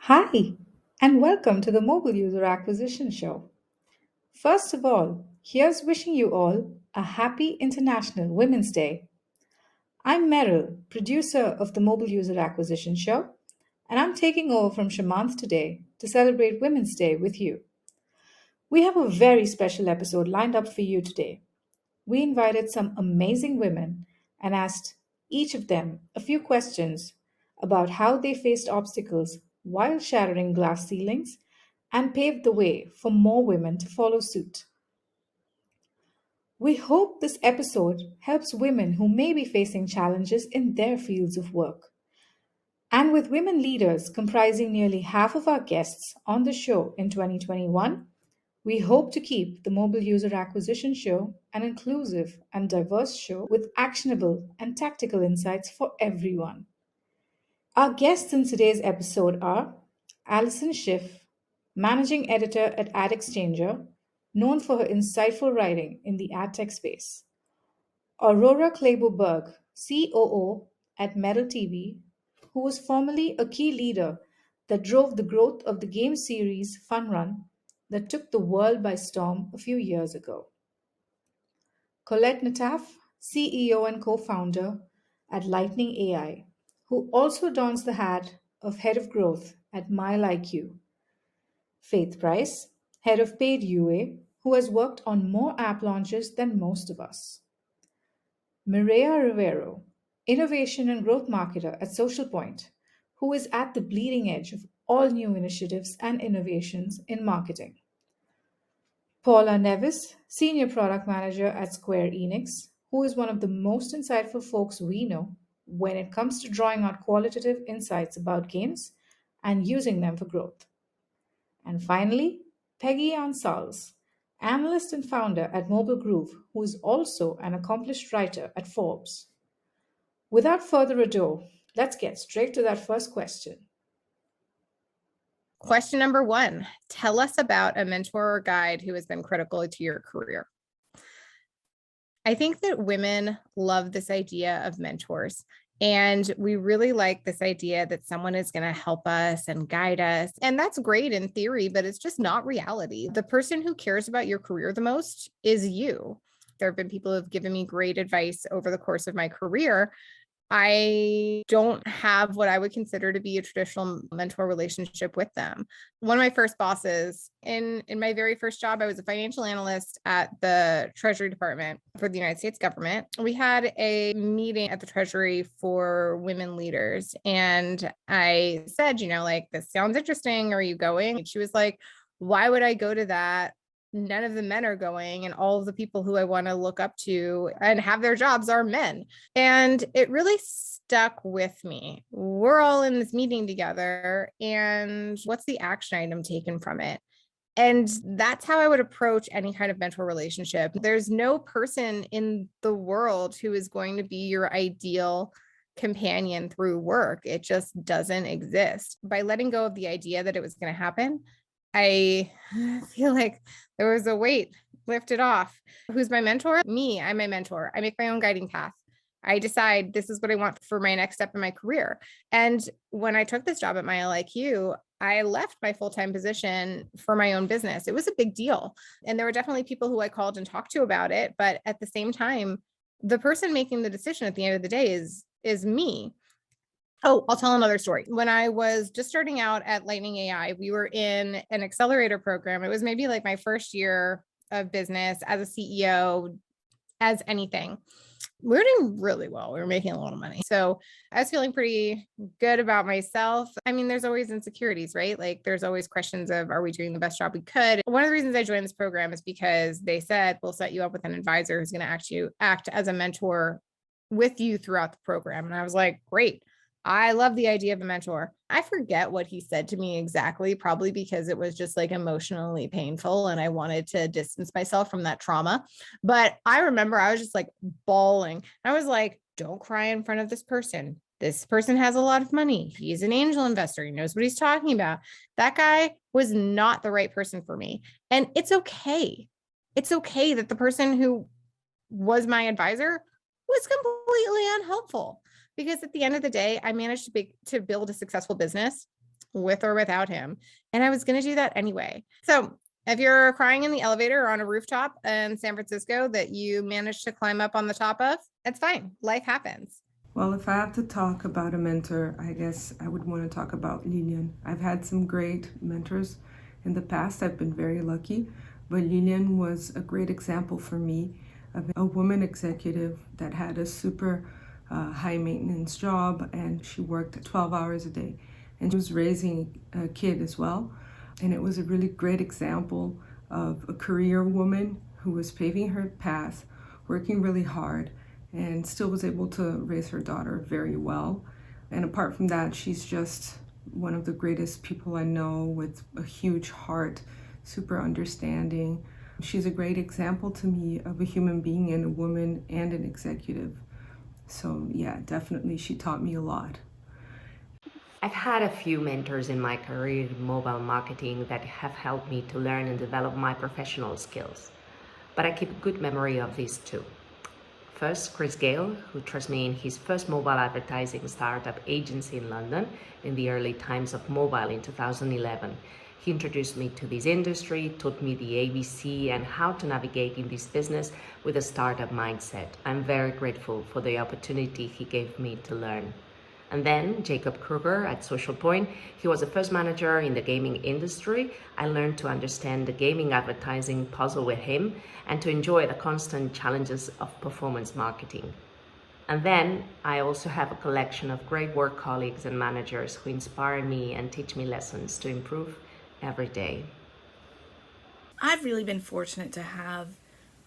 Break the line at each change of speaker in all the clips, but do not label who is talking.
Hi, and welcome to the Mobile User Acquisition Show. First of all, here's wishing you all a happy International Women's Day. I'm Meryl, producer of the Mobile User Acquisition Show, and I'm taking over from Shamanth today to celebrate Women's Day with you. We have a very special episode lined up for you today. We invited some amazing women and asked each of them a few questions about how they faced obstacles while shattering glass ceilings and paved the way for more women to follow suit. We hope this episode helps women who may be facing challenges in their fields of work. And with women leaders comprising nearly half of our guests on the show in 2021, we hope to keep the Mobile User Acquisition Show an inclusive and diverse show with actionable and tactical insights for everyone. Our guests in today's episode are Allison Schiff, Managing Editor at AdExchanger, known for her insightful writing in the ad tech space. Aurora Klaeboe Berg, COO at Metal TV, who was formerly a key leader that drove the growth of the game series Fun Run that took the world by storm a few years ago. Collete Nataf, CEO and co founder at Lightning AI, who also dons the hat of Head of Growth at MileIQ. Faith Price, Head of Paid UA, who has worked on more app launches than most of us. Mireia Rivero, Innovation and Growth Marketer at Social Point, who is at the bleeding edge of all new initiatives and innovations in marketing. Paula Neves, Senior Product Manager at Square Enix, who is one of the most insightful folks we know when it comes to drawing out qualitative insights about games and using them for growth. And finally, Peggy Anne Salz, analyst and founder at Mobile Groove, who is also an accomplished writer at Forbes. Without further ado, let's get straight to that first question.
Question number one, tell us about a mentor or guide who has been critical to your career. I think that women love this idea of mentors. And we really like this idea that someone is going to help us and guide us. And that's great in theory, but it's just not reality. The person who cares about your career the most is you. There have been people who have given me great advice over the course of my career. I don't have what I would consider to be a traditional mentor relationship with them. One of my first bosses in my very first job, I was a financial analyst at the Treasury Department for the United States government. We had a meeting at the Treasury for women leaders. And I said, this sounds interesting. Are you going? And she was like, why would I go to that? None of the men are going, and all of the people who I want to look up to and have their jobs are men. And it really stuck with me. We're all in this meeting together, and what's the action item taken from it? And that's how I would approach any kind of mentor relationship. There's no person in the world who is going to be your ideal companion through work. It just doesn't exist. By letting go of the idea that it was going to happen, I feel like there was a weight lifted off. Who's my mentor? Me. I'm my mentor. I make my own guiding path. I decide this is what I want for my next step in my career. And when I took this job at MileIQ, I left my full-time position for my own business. It was a big deal. And there were definitely people who I called and talked to about it. But at the same time, the person making the decision at the end of the day is me. Oh, I'll tell another story. When I was just starting out at Lightning AI, we were in an accelerator program. It was maybe like my first year of business as a CEO, as anything. We were doing really well. We were making a lot of money. So I was feeling pretty good about myself. I mean, there's always insecurities, right? Like there's always questions of, are we doing the best job we could? One of the reasons I joined this program is because they said, we'll set you up with an advisor who's going to act as a mentor with you throughout the program. And I was like, great. I love the idea of a mentor. I forget what he said to me exactly, probably because it was just like emotionally painful and I wanted to distance myself from that trauma. But I remember I was just like bawling. I was like, don't cry in front of this person. This person has a lot of money. He's an angel investor. He knows what he's talking about. That guy was not the right person for me. And it's okay. It's okay that the person who was my advisor was completely unhelpful. Because at the end of the day, I managed to build a successful business with or without him. And I was going to do that anyway. So if you're crying in the elevator or on a rooftop in San Francisco that you managed to climb up on the top of, it's fine. Life happens.
Well, if I have to talk about a mentor, I guess I would want to talk about Lilian. I've had some great mentors in the past. I've been very lucky, but Lilian was a great example for me of a woman executive that had a super high maintenance job, and she worked 12 hours a day, and she was raising a kid as well. And it was a really great example of a career woman who was paving her path, working really hard, and still was able to raise her daughter very well. And apart from that, she's just one of the greatest people I know, with a huge heart, super understanding. She's a great example to me of a human being and a woman and an executive. So yeah, definitely she taught me a lot.
I've had a few mentors in my career in mobile marketing that have helped me to learn and develop my professional skills, but I keep a good memory of these two. First, Chris Gale, who trusts me in his first mobile advertising startup agency in London in the early times of mobile in 2011. He introduced me to this industry, taught me the ABC and how to navigate in this business with a startup mindset. I'm very grateful for the opportunity he gave me to learn. And then Jacob Kruger at Social Point. He was the first manager in the gaming industry. I learned to understand the gaming advertising puzzle with him and to enjoy the constant challenges of performance marketing. And then I also have a collection of great work colleagues and managers who inspire me and teach me lessons to improve every day.
I've really been fortunate to have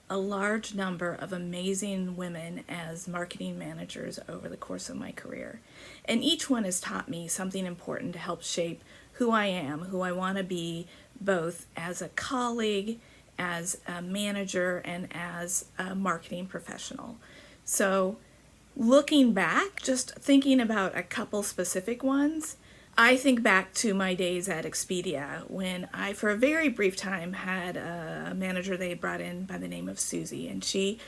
a large number of amazing women as marketing managers over the course of my career. And each one has taught me something important to help shape who I am, who I want to be, both as a colleague, as a manager, and as a marketing professional. So looking back, just thinking about a couple specific ones, I think back to my days at Expedia when I, for a very brief time, had a manager they brought in by the name of Susie. And she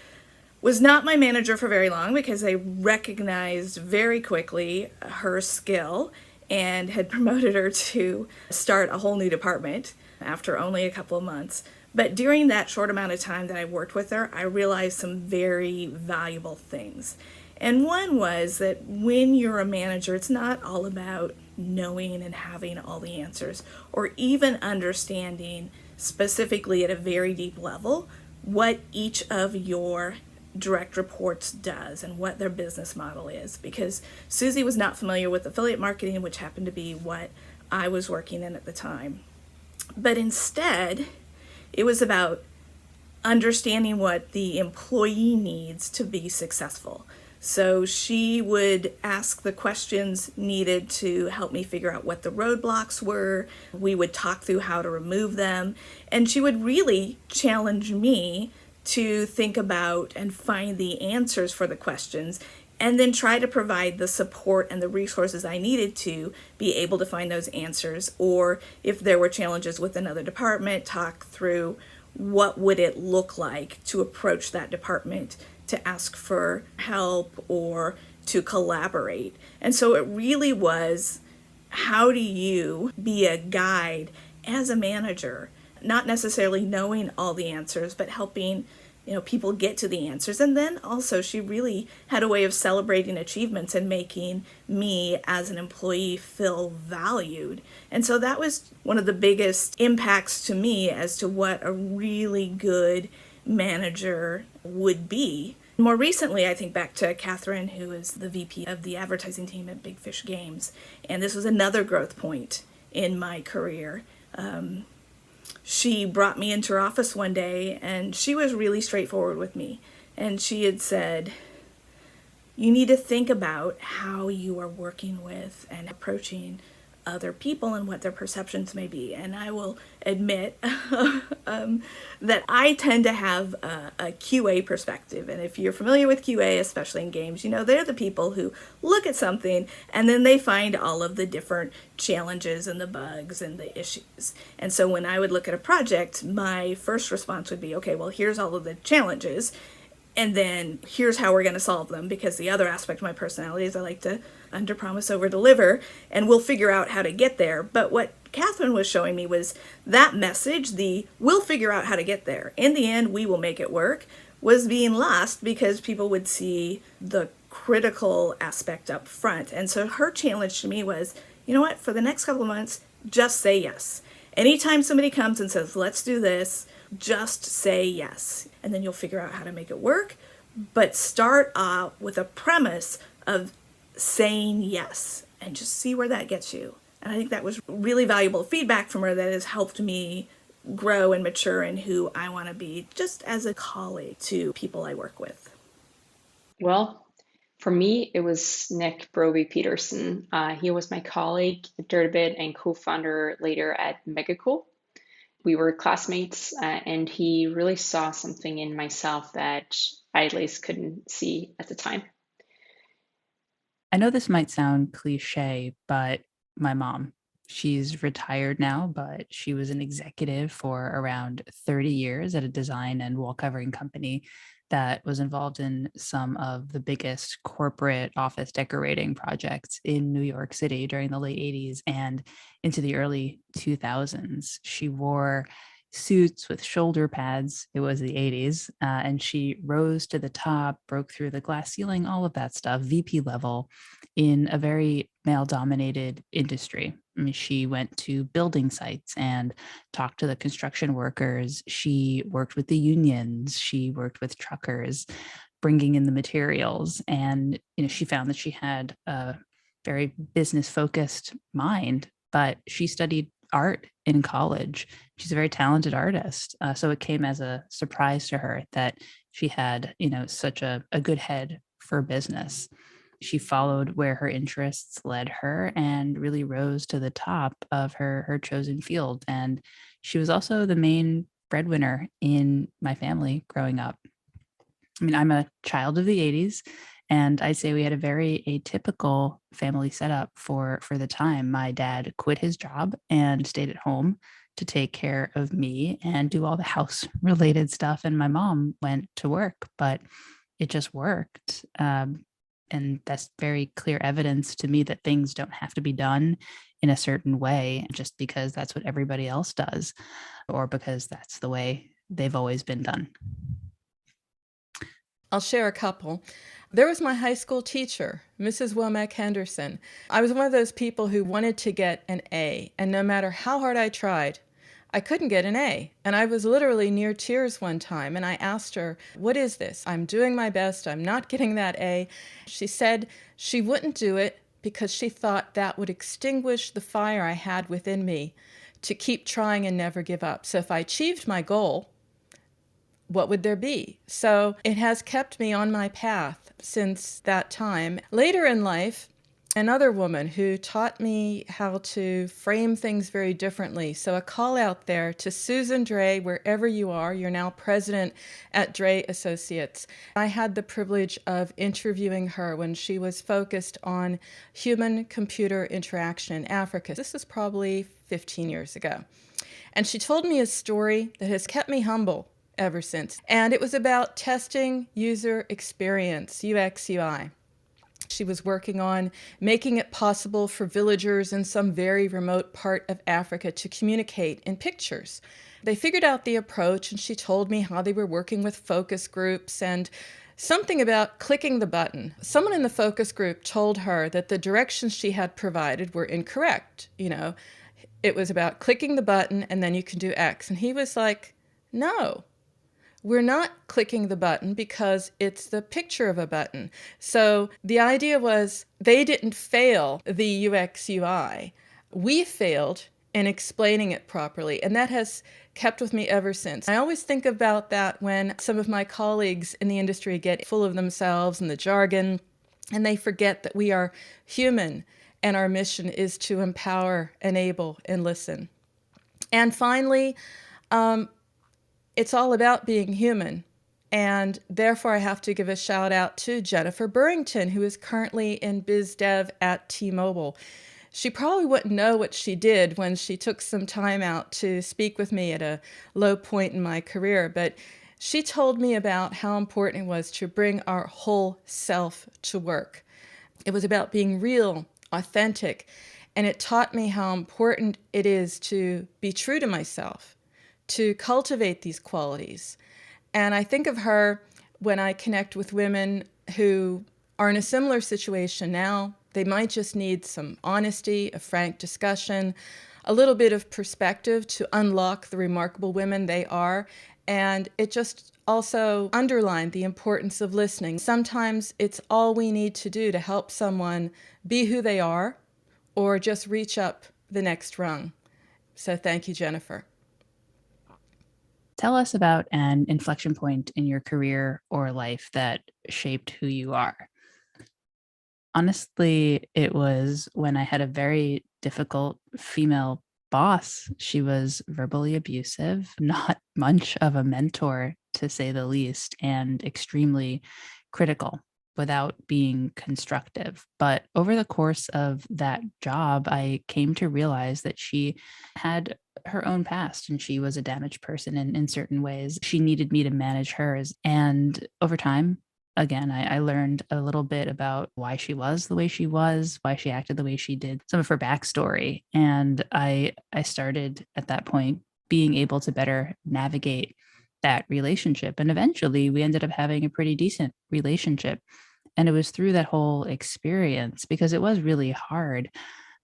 was not my manager for very long because I recognized very quickly her skill and had promoted her to start a whole new department after only a couple of months. But during that short amount of time that I worked with her, I realized some very valuable things. And one was that when you're a manager, it's not all about knowing and having all the answers, or even understanding specifically at a very deep level what each of your direct reports does and what their business model is. Because Susie was not familiar with affiliate marketing, which happened to be what I was working in at the time. But instead, it was about understanding what the employee needs to be successful. So she would ask the questions needed to help me figure out what the roadblocks were. We would talk through how to remove them. And she would really challenge me to think about and find the answers for the questions, and then try to provide the support and the resources I needed to be able to find those answers. Or if there were challenges with another department, talk through what would it look like to approach that department to ask for help or to collaborate. And so it really was, how do you be a guide as a manager, not necessarily knowing all the answers, but helping people get to the answers. And then also she really had a way of celebrating achievements and making me as an employee feel valued. And so that was one of the biggest impacts to me as to what a really good manager would be. More recently, I think back to Catherine, who is the VP of the advertising team at Big Fish Games. And this was another growth point in my career. She brought me into her office one day, and she was really straightforward with me. And she had said, you need to think about how you are working with and approaching other people and what their perceptions may be. And I will admit that I tend to have a QA perspective. And if you're familiar with QA, especially in games, they're the people who look at something and then they find all of the different challenges and the bugs and the issues. And so when I would look at a project, my first response would be, okay, well, here's all of the challenges, and then here's how we're going to solve them. Because the other aspect of my personality is I like to under promise, over deliver, and we'll figure out how to get there. But what Catherine was showing me was that message, the we'll figure out how to get there. In the end, we will make it work, was being lost because people would see the critical aspect up front. And so her challenge to me was, you know what, for the next couple of months, just say yes. Anytime somebody comes and says, let's do this, just say yes. And then you'll figure out how to make it work. But start out with a premise of saying yes and just see where that gets you. And I think that was really valuable feedback from her that has helped me grow and mature in who I want to be just as a colleague to people I work with.
Well, for me, it was Nick Broby Peterson. He was my colleague at Dirtbit and co-founder later at Megacool. We were classmates, and he really saw something in myself that I at least couldn't see at the time.
I know this might sound cliche, but my mom, she's retired now, but she was an executive for around 30 years at a design and wall covering company that was involved in some of the biggest corporate office decorating projects in New York City during the late 80s and into the early 2000s. She wore suits with shoulder pads. It was the 80s. And she rose to the top, broke through the glass ceiling, all of that stuff, VP level in a very male dominated industry. I mean, she went to building sites and talked to the construction workers. She worked with the unions. She worked with truckers, bringing in the materials. And, she found that she had a very business focused mind, but she studied art in college. She's a very talented artist. So it came as a surprise to her that she had, such a good head for business. She followed where her interests led her and really rose to the top of her chosen field. And she was also the main breadwinner in my family growing up. I mean, I'm a child of the 80s, and I'd say we had a very atypical family setup for the time. My dad quit his job and stayed at home to take care of me and do all the house related stuff. And my mom went to work, but it just worked. And that's very clear evidence to me that things don't have to be done in a certain way just because that's what everybody else does or because that's the way they've always been done.
I'll share a couple. There was my high school teacher, Mrs. Womack Henderson. I was one of those people who wanted to get an A, and no matter how hard I tried, I couldn't get an A. And I was literally near tears one time, and I asked her, what is this? I'm doing my best. I'm not getting that A. She said she wouldn't do it because she thought that would extinguish the fire I had within me to keep trying and never give up. So if I achieved my goal, what would there be? So it has kept me on my path since that time. Later in life, another woman who taught me how to frame things very differently. So a call out there to Susan Dre, wherever you are. You're now president at Dre Associates. I had the privilege of interviewing her when she was focused on human-computer interaction in Africa. This is probably 15 years ago. And she told me a story that has kept me humble ever since. And it was about testing user experience, UX, UI. She was working on making it possible for villagers in some very remote part of Africa to communicate in pictures. They figured out the approach, and she told me how they were working with focus groups and something about clicking the button. Someone in the focus group told her that the directions she had provided were incorrect. It was about clicking the button and then you can do X. And he was like, no. We're not clicking the button because it's the picture of a button. So the idea was they didn't fail the UX UI. We failed in explaining it properly. And that has kept with me ever since. I always think about that when some of my colleagues in the industry get full of themselves and the jargon, and they forget that we are human and our mission is to empower, enable, and listen. And finally, it's all about being human. And therefore, I have to give a shout out to Jennifer Burrington, who is currently in biz dev at T-Mobile. She probably wouldn't know what she did when she took some time out to speak with me at a low point in my career, but she told me about how important it was to bring our whole self to work. It was about being real, authentic, and it taught me how important it is to be true to myself, to cultivate these qualities. And I think of her when I connect with women who are in a similar situation now. They might just need some honesty, a frank discussion, a little bit of perspective to unlock the remarkable women they are. And it just also underlined the importance of listening. Sometimes it's all we need to do to help someone be who they are or just reach up the next rung. So thank you, Jennifer.
Tell us about an inflection point in your career or life that shaped who you are. Honestly, it was when I had a very difficult female boss. She was verbally abusive, not much of a mentor, to say the least, and extremely critical without being constructive. But over the course of that job, I came to realize that she had her own past and she was a damaged person in certain ways. She needed me to manage hers. And over time, again, I learned a little bit about why she was the way she was, why she acted the way she did, some of her backstory. And I started at that point being able to better navigate that relationship. And eventually we ended up having a pretty decent relationship. And it was through that whole experience, because it was really hard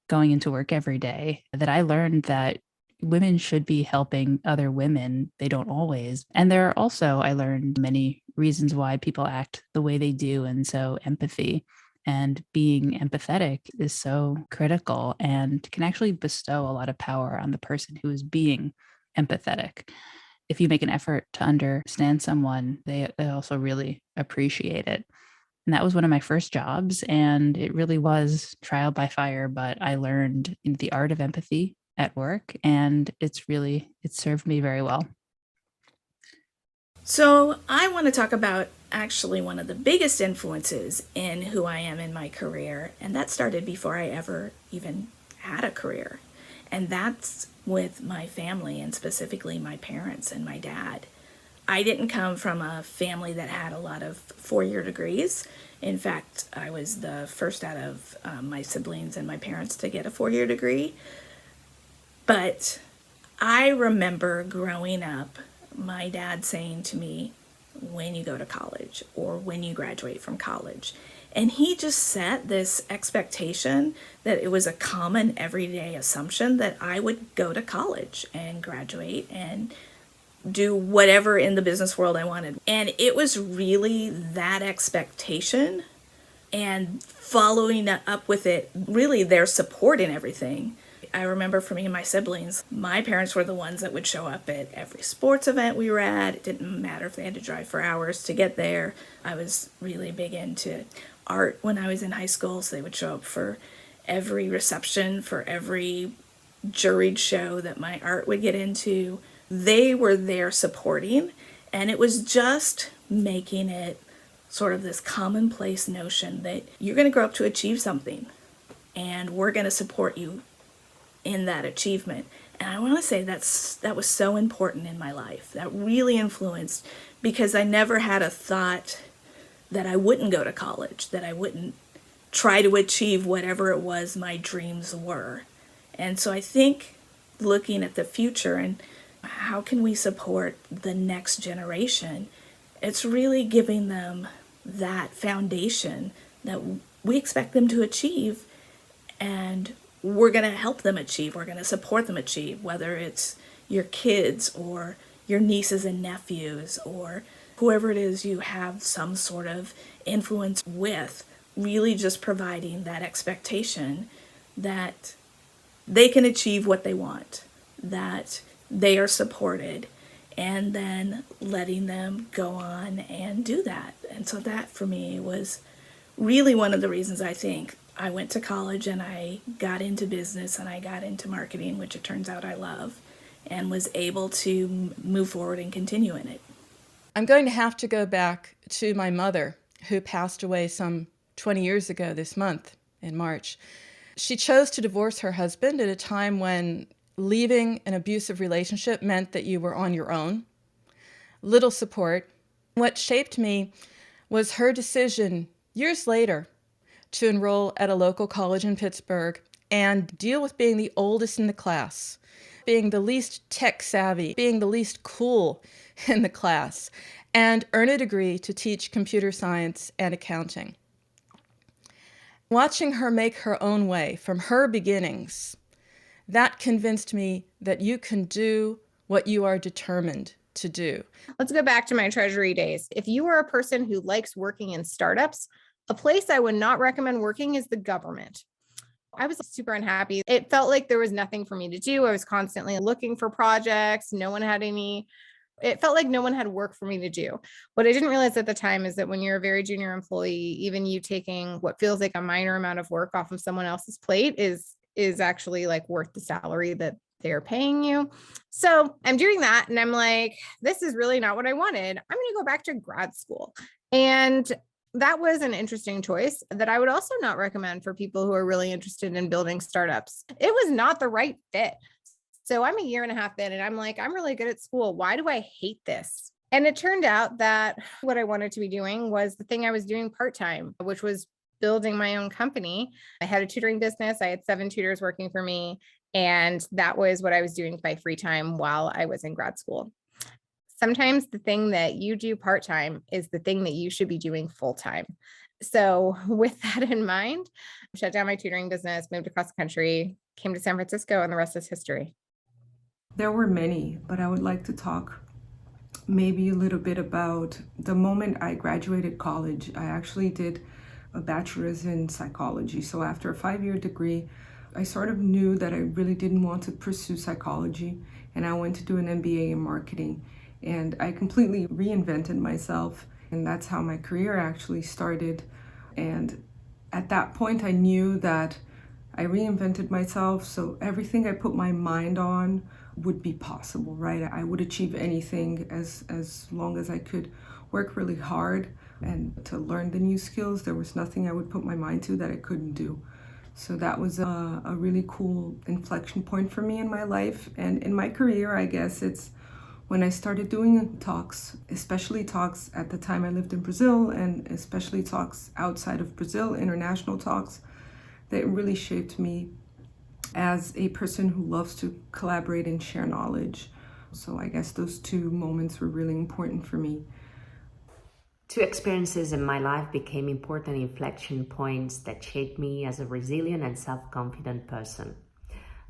going into work every day, that I learned that women should be helping other women. They don't always. And there are also, I learned, many reasons why people act the way they do. And so empathy and being empathetic is so critical and can actually bestow a lot of power on the person who is being empathetic. If you make an effort to understand someone, they also really appreciate it. And that was one of my first jobs. And it really was trial by fire, but I learned the art of empathy at work, and it served me very well.
So I want to talk about actually one of the biggest influences in who I am in my career, and that started before I ever even had a career. And that's with my family, and specifically my parents and my dad. I didn't come from a family that had a lot of four-year degrees. In fact, I was the first out of my siblings and my parents to get a four-year degree. But I remember growing up, my dad saying to me, when you go to college or when you graduate from college. And he just set this expectation that it was a common everyday assumption that I would go to college and graduate and do whatever in the business world I wanted. And it was really that expectation and following up with it, really their support in everything. I remember for me and my siblings, my parents were the ones that would show up at every sports event we were at. It didn't matter if they had to drive for hours to get there. I was really big into art when I was in high school, so they would show up for every reception, for every juried show that my art would get into. They were there supporting, and it was just making it sort of this commonplace notion that you're going to grow up to achieve something, and we're going to support you in that achievement. And I want to say that was so important in my life. That really influenced, because I never had a thought that I wouldn't go to college, that I wouldn't try to achieve whatever it was my dreams were. And so I think looking at the future and how can we support the next generation, it's really giving them that foundation that we expect them to achieve, and we're going to help them achieve, we're going to support them achieve, whether it's your kids or your nieces and nephews or whoever it is you have some sort of influence with, really just providing that expectation that they can achieve what they want, that they are supported, and then letting them go on and do that. And so that for me was really one of the reasons I think I went to college and I got into business and I got into marketing, which it turns out I love, and was able to move forward and continue in it.
I'm going to have to go back to my mother, who passed away some 20 years ago this month in March. She chose to divorce her husband at a time when leaving an abusive relationship meant that you were on your own, little support. What shaped me was her decision years later to enroll at a local college in Pittsburgh and deal with being the oldest in the class, being the least tech savvy, being the least cool in the class, and earn a degree to teach computer science and accounting. Watching her make her own way from her beginnings, that convinced me that you can do what you are determined to do.
Let's go back to my treasury days. If you are a person who likes working in startups, a place I would not recommend working is the government. I was super unhappy. It felt like there was nothing for me to do. I was constantly looking for projects. It felt like no one had work for me to do. What I didn't realize at the time is that when you're a very junior employee, even you taking what feels like a minor amount of work off of someone else's plate is actually like worth the salary that they're paying you. So I'm doing that and I'm like, this is really not what I wanted. I'm going to go back to grad school. And that was an interesting choice that I would also not recommend for people who are really interested in building startups. It was not the right fit. So I'm a year and a half in and I'm like, I'm really good at school. Why do I hate this? And it turned out that what I wanted to be doing was the thing I was doing part-time, which was building my own company. I had a tutoring business. I had 7 tutors working for me. And that was what I was doing by free time while I was in grad school. Sometimes the thing that you do part-time is the thing that you should be doing full-time. So with that in mind, I shut down my tutoring business, moved across the country, came to San Francisco, and the rest is history.
There were many, but I would like to talk maybe a little bit about the moment I graduated college. I actually did a bachelor's in psychology. So after a 5-year degree, I sort of knew that I really didn't want to pursue psychology, and I went to do an MBA in marketing. And I completely reinvented myself, and that's how my career actually started. And at that point, I knew that I reinvented myself, so everything I put my mind on would be possible, right? I would achieve anything as long as I could work really hard and to learn the new skills. There was nothing I would put my mind to that I couldn't do. So that was a really cool inflection point for me in my life. And in my career, I guess it's when I started doing talks, especially talks at the time I lived in Brazil, and especially talks outside of Brazil, international talks, that really shaped me as a person who loves to collaborate and share knowledge. So I guess those 2 moments were really important for me.
2 experiences in my life became important inflection points that shaped me as a resilient and self-confident person.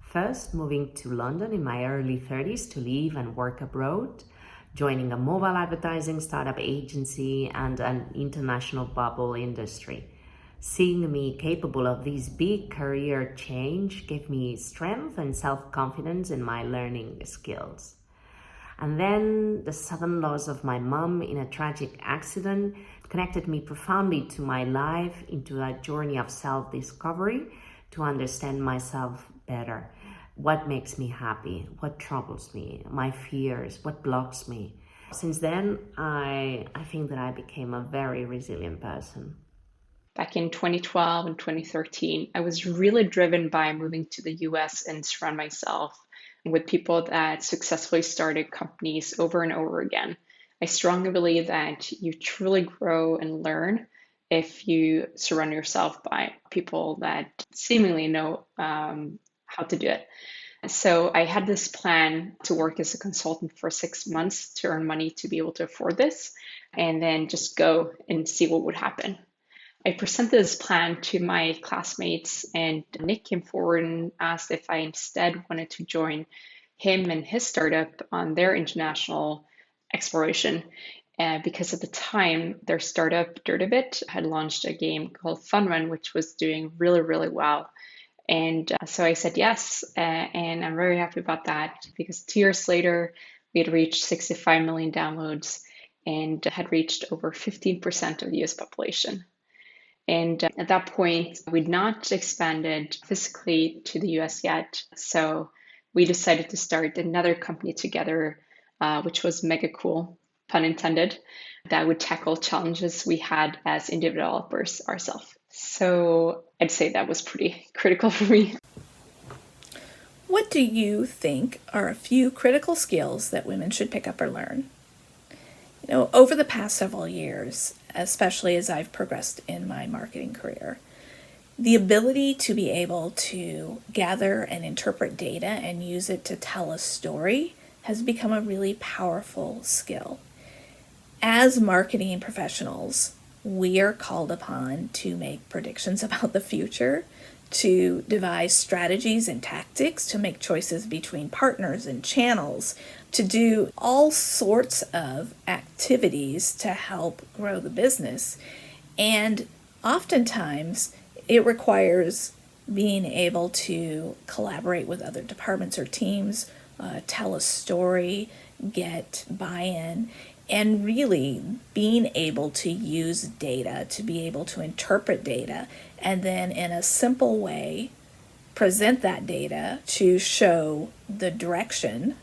First, moving to London in my early 30s to live and work abroad, joining a mobile advertising startup agency and an international bubble industry. Seeing me capable of this big career change gave me strength and self-confidence in my learning skills. And then the sudden loss of my mom in a tragic accident connected me profoundly to my life, into a journey of self-discovery to understand myself better. What makes me happy? What troubles me? My fears? What blocks me? Since then, I think that I became a very resilient person.
Back in 2012 and 2013, I was really driven by moving to the US and surround myself with people that successfully started companies over and over again. I strongly believe that you truly grow and learn if you surround yourself by people that seemingly know how to do it. So I had this plan to work as a consultant for 6 months to earn money to be able to afford this, and then just go and see what would happen. I presented this plan to my classmates, and Nick came forward and asked if I instead wanted to join him and his startup on their international exploration. Because at the time, their startup, Dirtibit, had launched a game called Fun Run, which was doing really, really well. And so I said yes, and I'm very happy about that, because 2 years later, we had reached 65 million downloads and had reached over 15% of the US population. And at that point, we'd not expanded physically to the US yet. So we decided to start another company together, which was mega cool, pun intended, that would tackle challenges we had as indie developers ourselves. So I'd say that was pretty critical for me.
What do you think are a few critical skills that women should pick up or learn? Over the past several years, especially as I've progressed in my marketing career, The ability to be able to gather and interpret data and use it to tell a story has become a really powerful skill. As marketing professionals, we are called upon to make predictions about the future, to devise strategies and tactics, to make choices between partners and channels, to do all sorts of activities to help grow the business. And oftentimes, it requires being able to collaborate with other departments or teams, tell a story, get buy-in, and really being able to use data, to be able to interpret data, and then in a simple way present that data to show the direction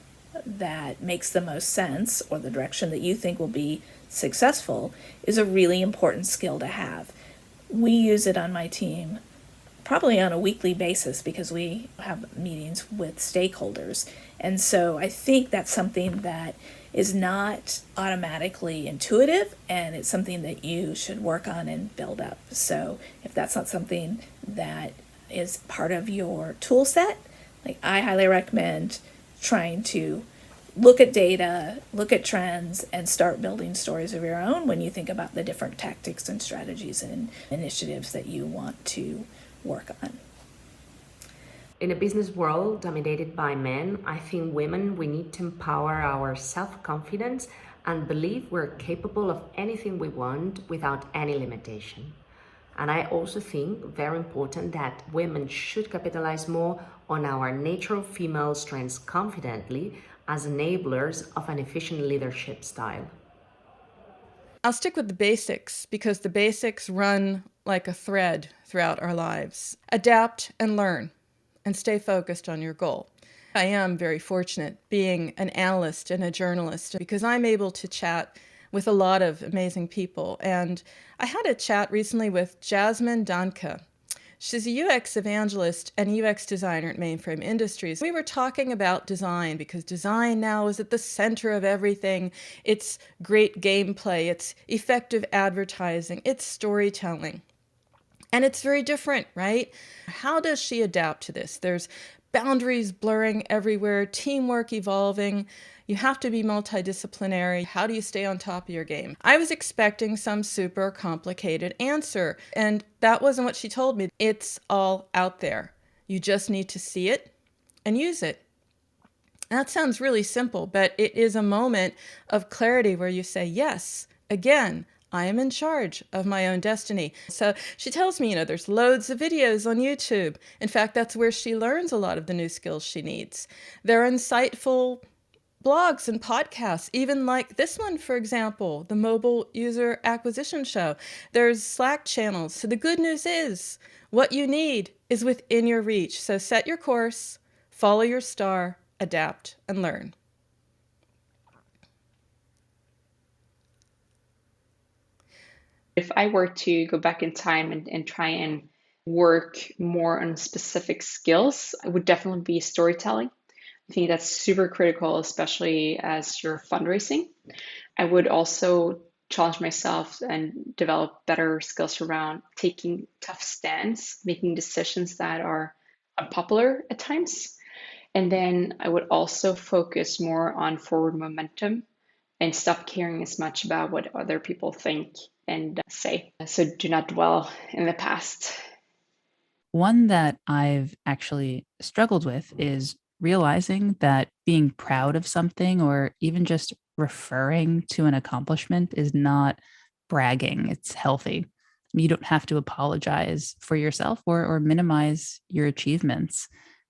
that makes the most sense, or the direction that you think will be successful, is a really important skill to have. We use it on my team probably on a weekly basis because we have meetings with stakeholders. And so I think that's something that is not automatically intuitive, and it's something that you should work on and build up. So if that's not something that is part of your tool set, like, I highly recommend trying to look at data, look at trends, and start building stories of your own when you think about the different tactics and strategies and initiatives that you want to work on.
In a business world dominated by men, I think women, we need to empower our self-confidence and believe we're capable of anything we want without any limitation. And I also think very important that women should capitalize more on our natural female strengths confidently as enablers of an efficient leadership style.
I'll stick with the basics because the basics run like a thread throughout our lives. Adapt and learn, and stay focused on your goal. I am very fortunate being an analyst and a journalist because I'm able to chat with a lot of amazing people. And I had a chat recently with Jasmine Danke. She's a UX evangelist and UX designer at Mainframe Industries. We were talking about design because design now is at the center of everything. It's great gameplay, it's effective advertising, it's storytelling. And it's very different, right? How does she adapt to this? There's boundaries blurring everywhere, teamwork evolving. You have to be multidisciplinary. How do you stay on top of your game? I was expecting some super complicated answer, and that wasn't what she told me. It's all out there. You just need to see it and use it. That sounds really simple, but it is a moment of clarity where you say, yes, again, I am in charge of my own destiny. So she tells me, there's loads of videos on YouTube. In fact, that's where she learns a lot of the new skills she needs. There are insightful blogs and podcasts, even like this one, for example, the Mobile User Acquisition Show. There's Slack channels. So the good news is what you need is within your reach. So set your course, follow your star, adapt, and learn.
If I were to go back in time and try and work more on specific skills, it would definitely be storytelling. I think that's super critical, especially as you're fundraising. I would also challenge myself and develop better skills around taking tough stands, making decisions that are unpopular at times. And then I would also focus more on forward momentum and stop caring as much about what other people think and say. So do not dwell in the past.
One that I've actually struggled with is realizing that being proud of something or even just referring to an accomplishment is not bragging. It's healthy. You don't have to apologize for yourself or minimize your achievements.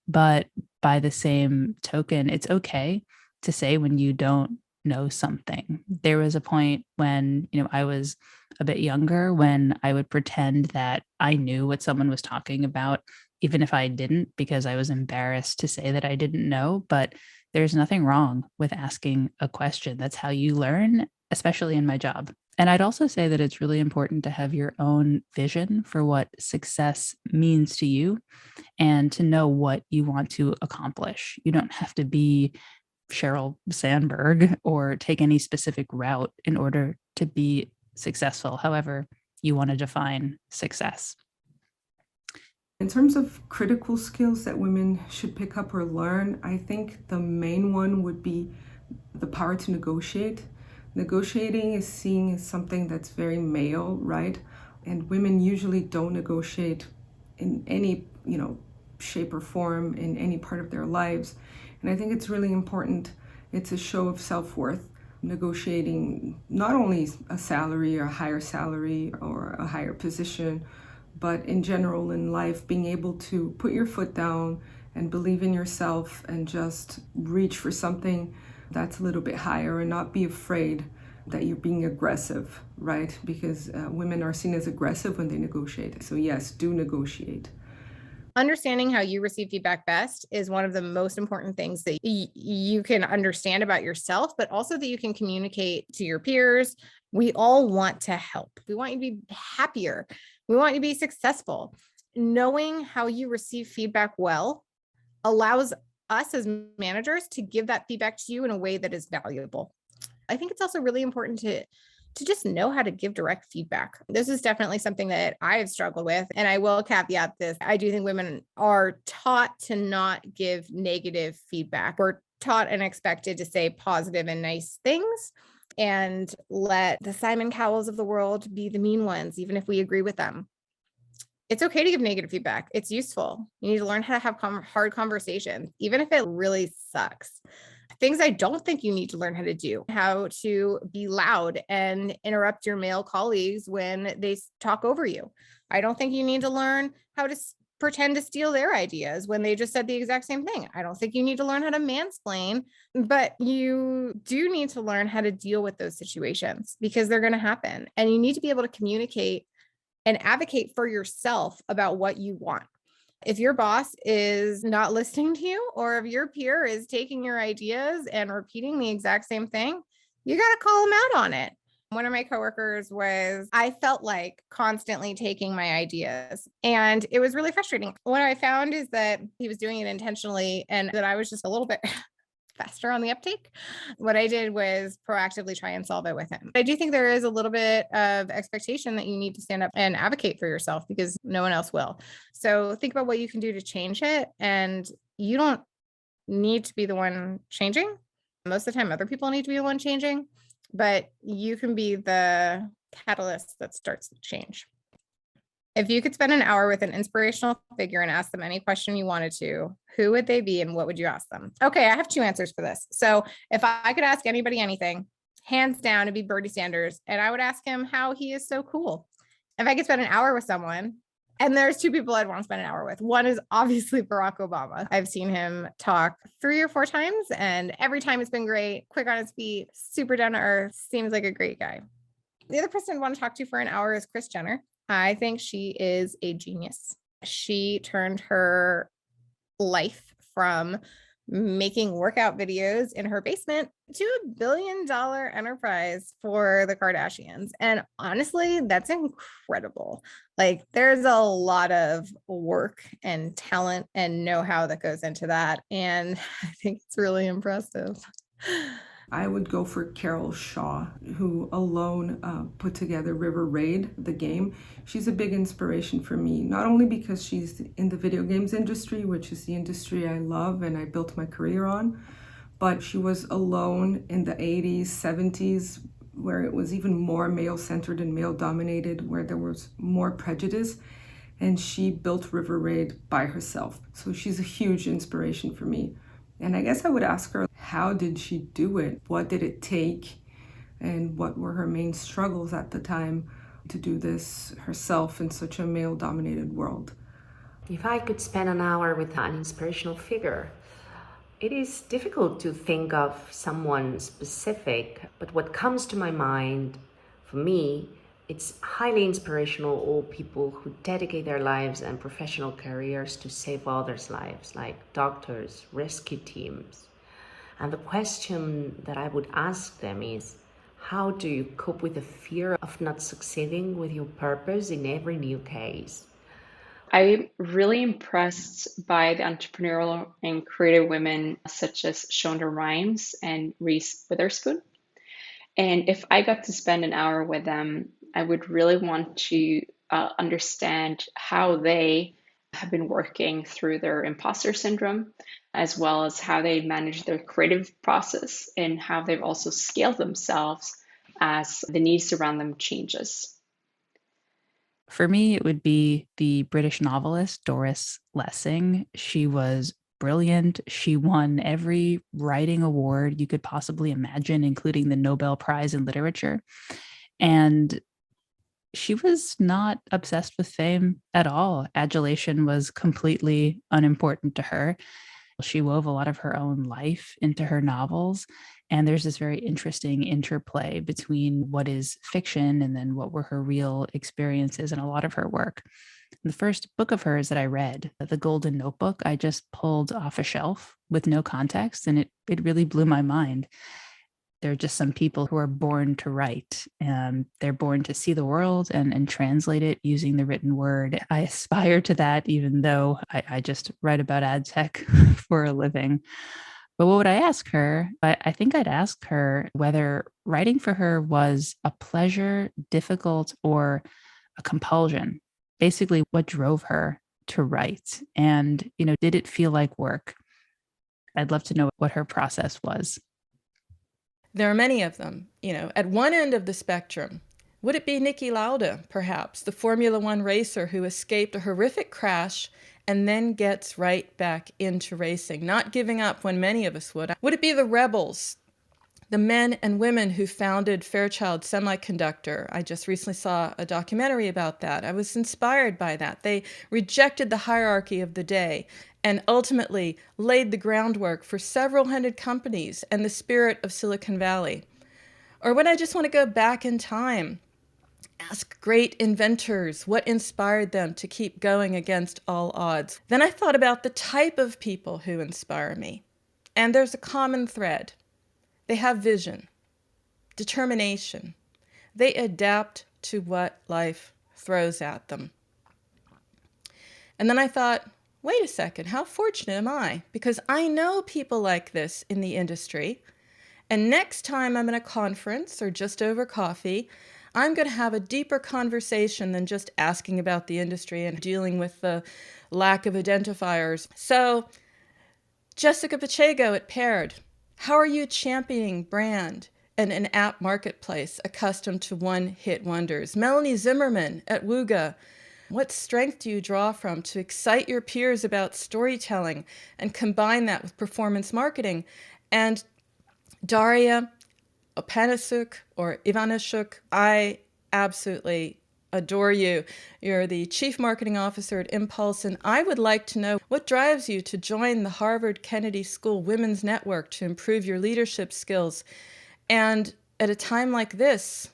But by the same token, it's okay to say when you don't know something. There was a point when, I was a bit younger when I would pretend that I knew what someone was talking about, even if I didn't, because I was embarrassed to say that I didn't know. But there's nothing wrong with asking a question. That's how you learn, especially in my job. And I'd also say that it's really important to have your own vision for what success means to you and to know what you want to accomplish. You don't have to be Sheryl Sandberg or take any specific route in order to be successful, however you want to define success.
In terms of critical skills that women should pick up or learn, I think the main one would be the power to negotiate. Negotiating is seen as something that's very male, right? And women usually don't negotiate in any, shape or form in any part of their lives. And I think it's really important. It's a show of self-worth, negotiating not only a salary or a higher salary or a higher position, but in general in life, being able to put your foot down and believe in yourself and just reach for something that's a little bit higher and not be afraid that you're being aggressive, right? Because women are seen as aggressive when they negotiate. So yes, do negotiate.
Understanding how you receive feedback best is one of the most important things that you can understand about yourself, but also that you can communicate to your peers. We all want to help. We want you to be happier. We want you to be successful. Knowing how you receive feedback well allows us as managers to give that feedback to you in a way that is valuable. I think it's also really important to just know how to give direct feedback. This is definitely something that I have struggled with. And I will caveat this. I do think women are taught to not give negative feedback. We're taught and expected to say positive and nice things and let the Simon Cowells of the world be the mean ones, even if we agree with them. It's okay to give negative feedback. It's useful. You need to learn how to have hard conversations, even if it really sucks. Things I don't think you need to learn how to do, how to be loud and interrupt your male colleagues when they talk over you. I don't think you need to learn how to pretend to steal their ideas when they just said the exact same thing. I don't think you need to learn how to mansplain, but you do need to learn how to deal with those situations because they're going to happen. And you need to be able to communicate and advocate for yourself about what you want. If your boss is not listening to you, or if your peer is taking your ideas and repeating the exact same thing, you got to call them out on it. One of my coworkers I felt like constantly taking my ideas, and it was really frustrating. What I found is that he was doing it intentionally and that I was just a little bit faster on the uptake. What I did was proactively try and solve it with him. I do think there is a little bit of expectation that you need to stand up and advocate for yourself because no one else will. So think about what you can do to change it. And you don't need to be the one changing. Most of the time, other people need to be the one changing, but you can be the catalyst that starts the change. If you could spend an hour with an inspirational figure and ask them any question you wanted to, who would they be and what would you ask them? Okay, I have two answers for this. So if I could ask anybody anything, hands down, it'd be Bernie Sanders. And I would ask him how he is so cool. If I could spend an hour with someone, and there's two people I'd want to spend an hour with. One is obviously Barack Obama. I've seen him talk 3 or 4 times, and every time it's been great, quick on his feet, super down to earth, seems like a great guy. The other person I'd want to talk to for an hour is Kris Jenner. I think she is a genius. She turned her life from making workout videos in her basement to $1 billion enterprise for the Kardashians. And honestly, that's incredible. Like there's a lot of work and talent and know-how that goes into that. And I think it's really impressive.
I would go for Carol Shaw, who alone put together River Raid, the game. She's a big inspiration for me, not only because she's in the video games industry, which is the industry I love and I built my career on, but she was alone in the 80s, 70s, where it was even more male-centered and male-dominated, where there was more prejudice, and she built River Raid by herself. So she's a huge inspiration for me. And I guess I would ask her, how did she do it? What did it take? And what were her main struggles at the time to do this herself in such a male-dominated world?
If I could spend an hour with an inspirational figure, it is difficult to think of someone specific, but what comes to my mind, for me, it's highly inspirational, all people who dedicate their lives and professional careers to save others' lives, like doctors, rescue teams. And the question that I would ask them is, how do you cope with the fear of not succeeding with your purpose in every new case?
I'm really impressed by the entrepreneurial and creative women such as Shonda Rhimes and Reese Witherspoon. And if I got to spend an hour with them, I would really want to understand how they have been working through their imposter syndrome, as well as how they manage their creative process and how they've also scaled themselves as the needs around them changes.
For me, it would be the British novelist Doris Lessing. She was brilliant. She won every writing award you could possibly imagine, including the Nobel Prize in Literature. And she was not obsessed with fame at all. Adulation was completely unimportant to her. She wove a lot of her own life into her novels. And there's this very interesting interplay between what is fiction and then what were her real experiences in a lot of her work. The first book of hers that I read, The Golden Notebook, I just pulled off a shelf with no context, and it really blew my mind. There are just some people who are born to write, and they're born to see the world and translate it using the written word. I aspire to that, even though I just write about ad tech for a living. But what would I ask her? I think I'd ask her whether writing for her was a pleasure, difficult, or a compulsion. Basically, what drove her to write? And, did it feel like work? I'd love to know what her process was.
There are many of them. At one end of the spectrum, would it be Niki Lauda, perhaps, the Formula One racer who escaped a horrific crash and then gets right back into racing, not giving up when many of us would? Would it be the rebels, the men and women who founded Fairchild Semiconductor? I just recently saw a documentary about that. I was inspired by that. They rejected the hierarchy of the day and ultimately laid the groundwork for several hundred companies and the spirit of Silicon Valley. Or when I just want to go back in time, ask great inventors what inspired them to keep going against all odds. Then I thought about the type of people who inspire me. And there's a common thread. They have vision, determination. They adapt to what life throws at them. And then I thought, wait a second, how fortunate am I? Because I know people like this in the industry. And next time I'm in a conference or just over coffee, I'm going to have a deeper conversation than just asking about the industry and dealing with the lack of identifiers. So, Jessica Pacheco at Paired, how are you championing brand and an app marketplace accustomed to one-hit wonders? Melanie Zimmerman at Wooga, what strength do you draw from to excite your peers about storytelling and combine that with performance marketing? And Daria Opanasuk or Ivanishuk, I absolutely adore you. You're the Chief Marketing Officer at Impulse, and I would like to know what drives you to join the Harvard Kennedy School Women's Network to improve your leadership skills. And at a time like this,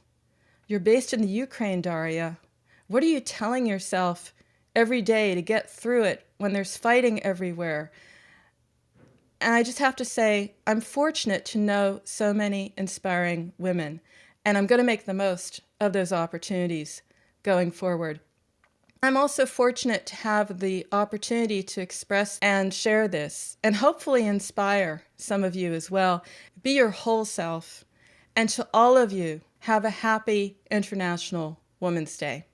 you're based in the Ukraine, Daria. What are you telling yourself every day to get through it when there's fighting everywhere? And I just have to say, I'm fortunate to know so many inspiring women, and I'm going to make the most of those opportunities going forward. I'm also fortunate to have the opportunity to express and share this, and hopefully inspire some of you as well. Be your whole self, and to all of you, have a happy International Women's Day.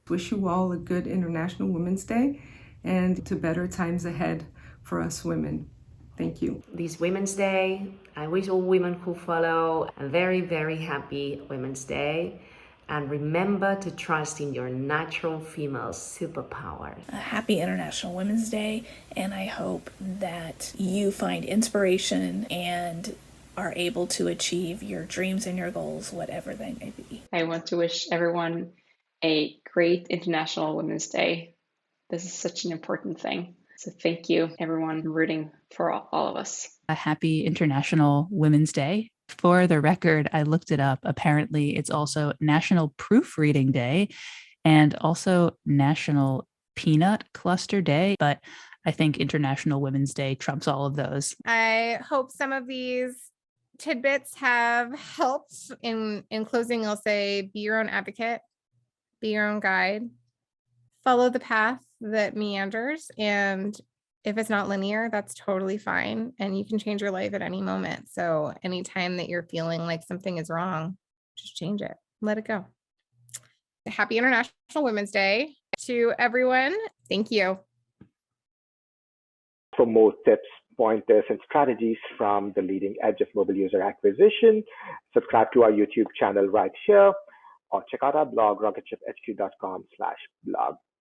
Wish you all a good International Women's Day and to better times ahead for us women. Thank you.
This Women's Day, I wish all women who follow a very, very happy Women's Day. And remember to trust in your natural female superpowers.
A happy International Women's Day, and I hope that you find inspiration and are able to achieve your dreams and your goals, whatever they may be.
I want to wish everyone a great International Women's Day. This is such an important thing. So thank you, everyone, rooting for all of us.
A happy International Women's Day. For the record, I looked it up. Apparently, it's also National Proofreading Day and also National Peanut Cluster Day. But I think International Women's Day trumps all of those.
I hope some of these tidbits have helped. In closing, I'll say be your own advocate, be your own guide, follow the path that meanders, and if it's not linear, that's totally fine, and you can change your life at any moment. So anytime that you're feeling like something is wrong, just change it, let it go. Happy International Women's Day to everyone. Thank you.
for more tips, pointers, and strategies from the leading edge of mobile user acquisition, subscribe to our YouTube channel right here, or check out our blog, rocketship.hq.com/blog.